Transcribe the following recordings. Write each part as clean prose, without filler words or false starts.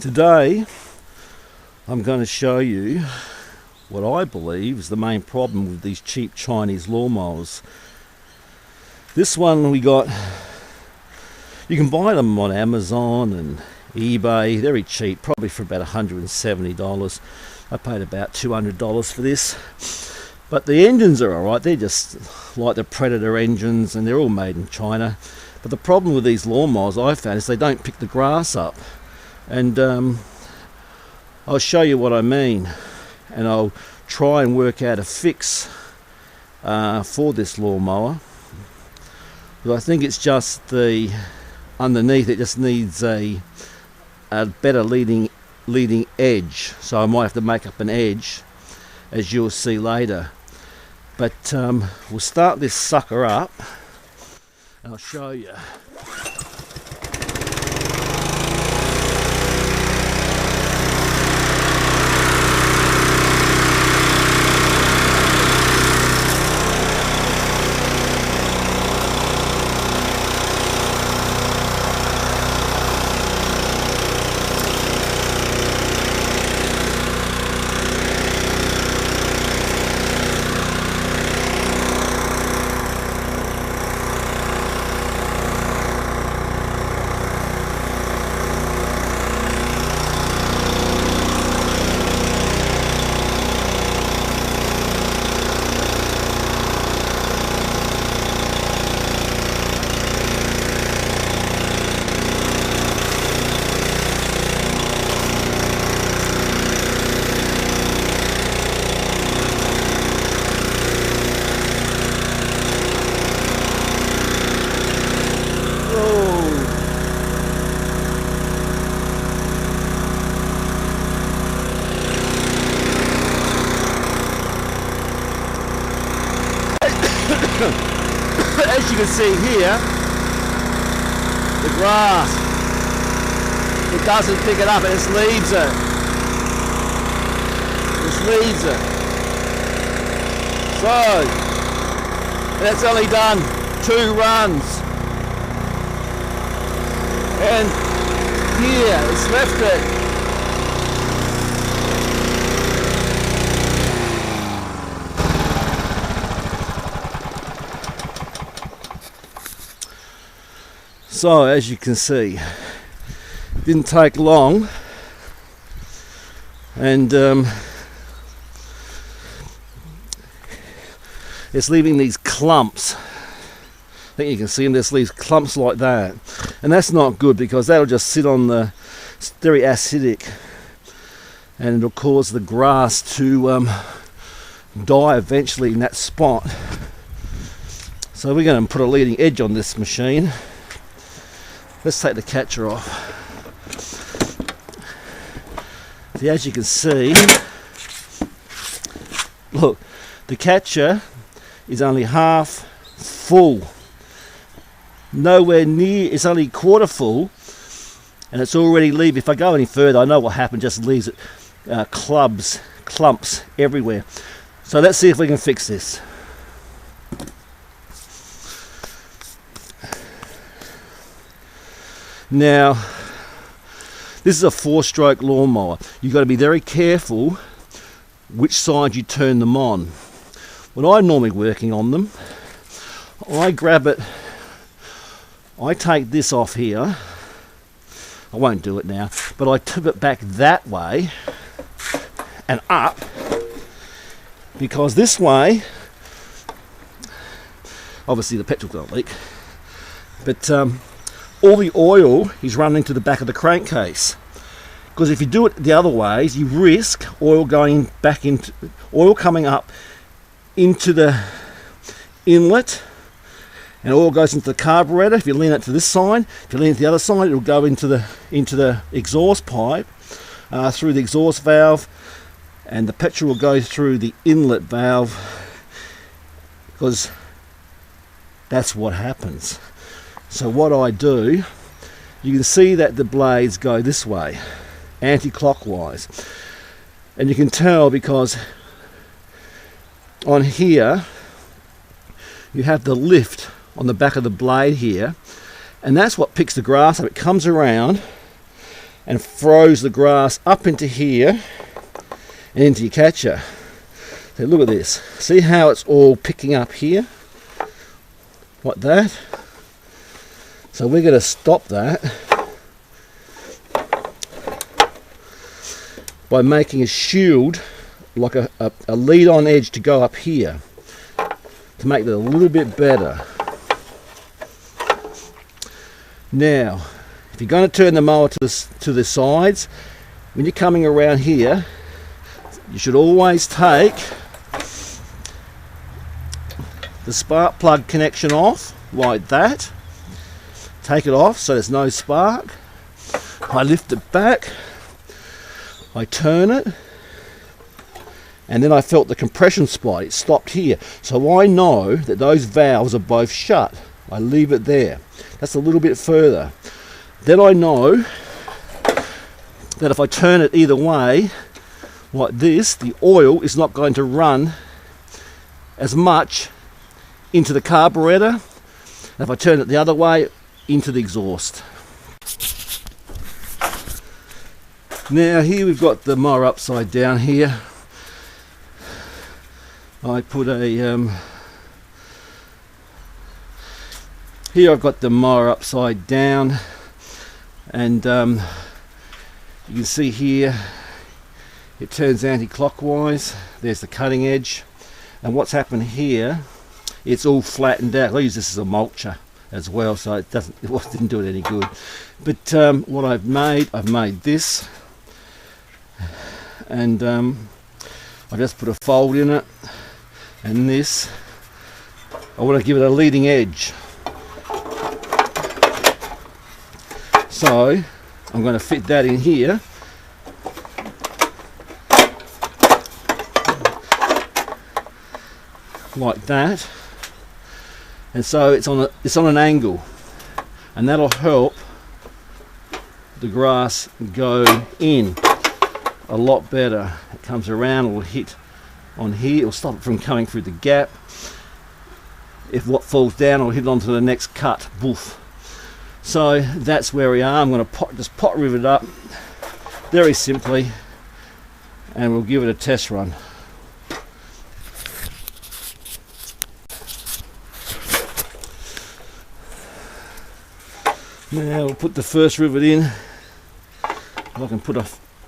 Today I'm going to show you what I believe is the main problem with these cheap Chinese lawnmowers. This one we got, you can buy them on Amazon and eBay, very cheap, probably for about $170. I paid about $200 for this. But the engines are alright, they're just like the Predator engines and they're all made in China. But the problem with these lawnmowers I found is they don't pick the grass up. And I'll show you what I mean, and I'll try and work out a fix for this lawnmower. But I think it's just the underneath, it just needs a better leading edge, so I might have to make up an edge, as you'll see later. But we'll start this sucker up and I'll show you. As you can see here, the grass, it doesn't pick it up, it just leaves it. So, that's only done 2 runs. And here, it's left it. So as you can see, it didn't take long, and it's leaving these clumps. I think you can see them, just leaves clumps like that, and that's not good because that'll just sit on the, it's very acidic, and it'll cause the grass to die eventually in that spot. So we're going to put a leading edge on this machine. Let's take the catcher off. See, as you can see, look, the catcher is only half full. Nowhere near, it's only quarter full, and it's already leaving. If I go any further, I know what happened, just leaves it clumps everywhere. So let's see if we can fix this. Now, this is a 4-stroke lawnmower. You've got to be very careful which side you turn them on. When I'm normally working on them, I grab it, I take this off here. I won't do it now, but I tip it back that way and up, because this way, obviously the petrol's going to leak, but all the oil is running to the back of the crankcase. Because if you do it the other ways, you risk oil going back into, oil coming up into the inlet, and oil goes into the carburetor. If you lean it to this side, if you lean it to the other side, it'll go into the exhaust pipe, through the exhaust valve, and the petrol will go through the inlet valve, because that's what happens. So what I do, you can see that the blades go this way, anti-clockwise, and you can tell because on here you have the lift on the back of the blade here, and that's what picks the grass up. It comes around and throws the grass up into here and into your catcher. So look at this. See how it's all picking up here? Like that. So we're going to stop that by making a shield, like a lead-on edge to go up here, to make it a little bit better. Now, if you're going to turn the mower to the sides, when you're coming around here, you should always take the spark plug connection off, like that. Take it off so there's no spark. I lift it back, I turn it, and then I felt the compression spot. It stopped here. So I know that those valves are both shut. I leave it there. That's a little bit further. Then I know that if I turn it either way, like this, the oil is not going to run as much into the carburetor. And if I turn it the other way, into the exhaust. Now here we've got the mower upside down here. I put a here I've got the mower upside down, and you can see here it turns anti-clockwise. There's the cutting edge, and what's happened here, it's all flattened out. I use this as a mulcher as well, so it didn't do it any good. But what I've made this, and I just put a fold in it, and this, I want to give it a leading edge. So I'm going to fit that in here, like that, and so it's on an angle, and that'll help the grass go in a lot better. It comes around, it'll hit on here, it'll stop it from coming through the gap. If what falls down, it'll hit onto the next cut. Boof. So that's where we are. I'm going to just pot rivet up very simply, and we'll give it a test run. Now we'll put the first rivet in. If I can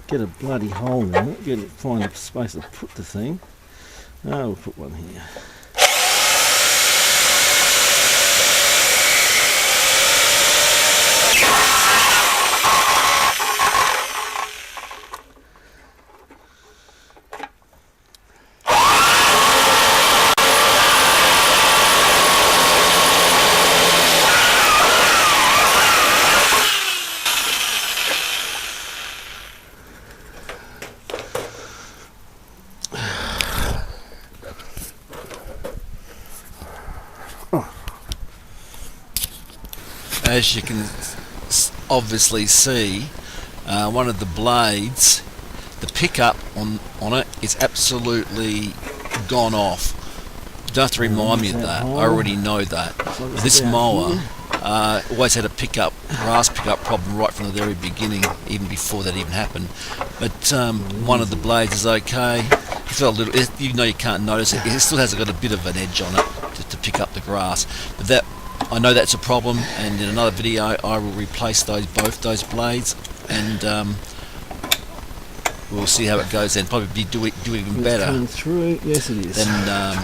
get a bloody hole in it, find a space to put the thing. No, we'll put one here. As you can obviously see, one of the blades, the pickup on it is absolutely gone off. You don't have to remind me of that. I already know that. This mower always had a grass pickup problem right from the very beginning, even before that even happened. But one of the blades is okay. It's got a little, even though you can't notice it, it still has got a bit of an edge on it to pick up the grass. But that, I know that's a problem, and in another video I will replace both those blades, and we'll see how it goes then. Probably do even better through. Yes, it is. Than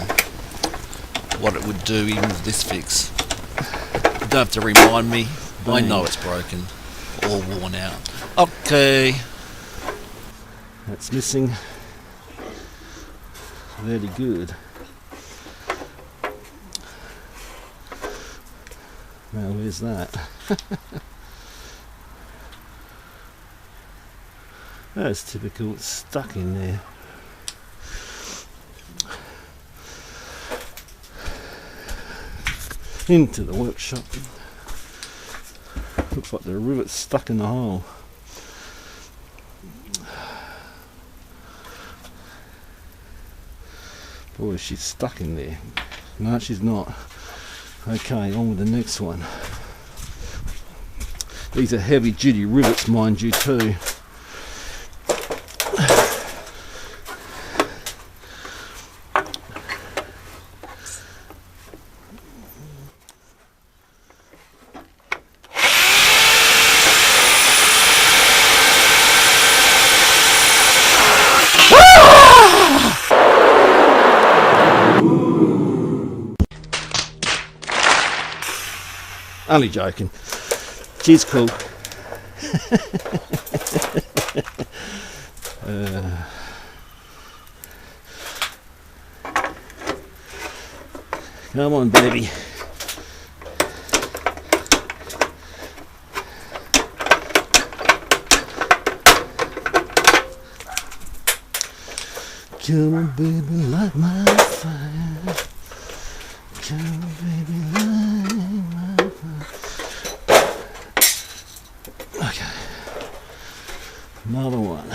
what it would do even with this fix. You don't have to remind me. I know it's broken or worn out. Okay. That's missing. Very good. Now where's that? That's typical, it's stuck in there. Into the workshop. Looks like the rivet's stuck in the hole. Boy, she's stuck in there. No, she's not. Okay, on with the next one. These are heavy duty rivets, mind you, too. Only joking. She's cool. Come on, baby. Come on, baby, light my fire. Come on, baby, light my fire. Okay. Another one.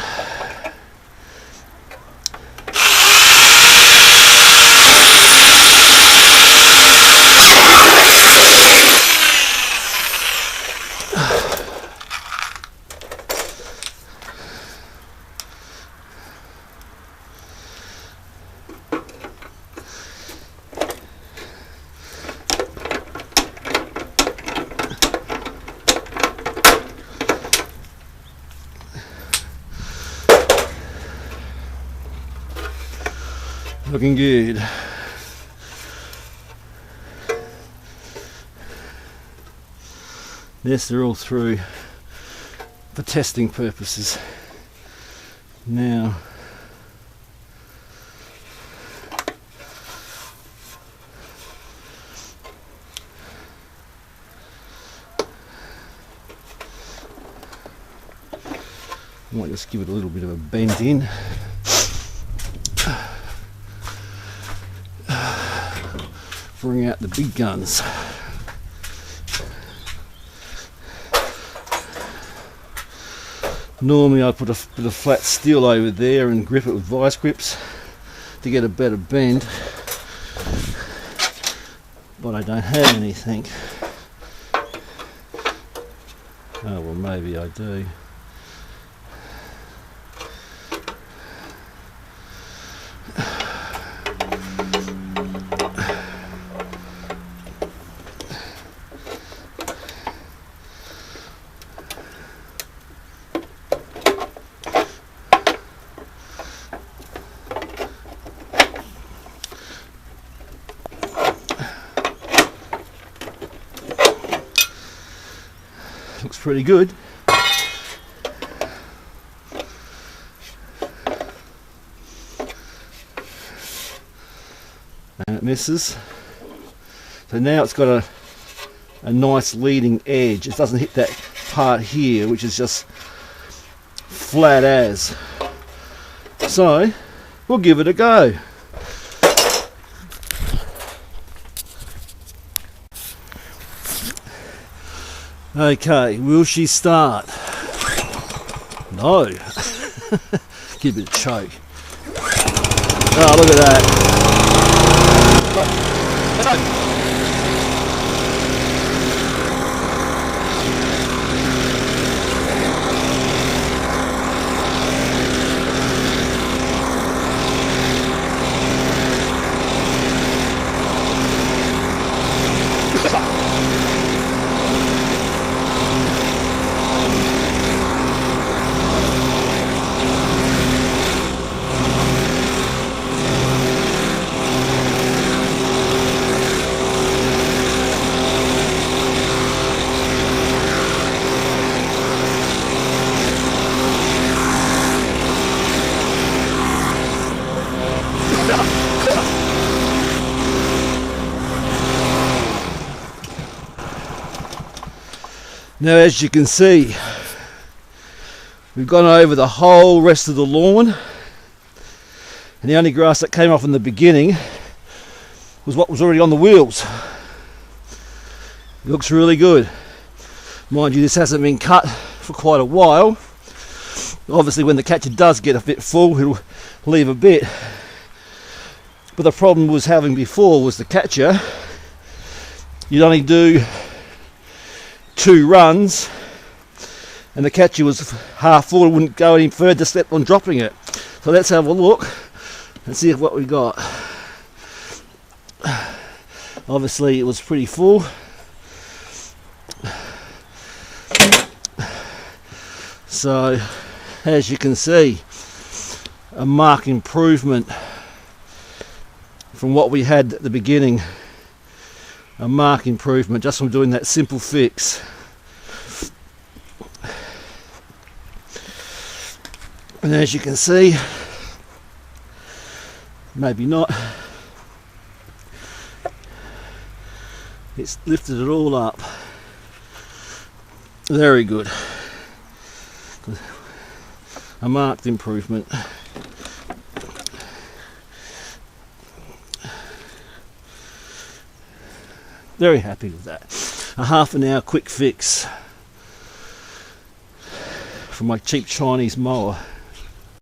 Looking good. Yes, they're all through for testing purposes. Now, I might just give it a little bit of a bend in. Bring out the big guns. Normally I'd put a bit of flat steel over there and grip it with vice grips to get a better bend, but I don't have anything. Oh well, maybe I do. Looks pretty good. And it misses. So now it's got a nice leading edge. It doesn't hit that part here, which is just flat as. So we'll give it a go. Okay, will she start? No. Give it a choke. Oh, look at that. Now, as you can see, we've gone over the whole rest of the lawn, and the only grass that came off in the beginning was what was already on the wheels. It looks really good. Mind you, this hasn't been cut for quite a while. Obviously when the catcher does get a bit full, it'll leave a bit. But the problem was having before was the catcher, you'd only do 2 runs and the catcher was half full, wouldn't go any further, stepped on dropping it. So let's have a look and see what we got. Obviously it was pretty full. So as you can see, a marked improvement from what we had at the beginning. A marked improvement just from doing that simple fix. And as you can see, maybe not, it's lifted it all up. Very good. A marked improvement. Very happy with that. A half an hour quick fix from my cheap Chinese mower.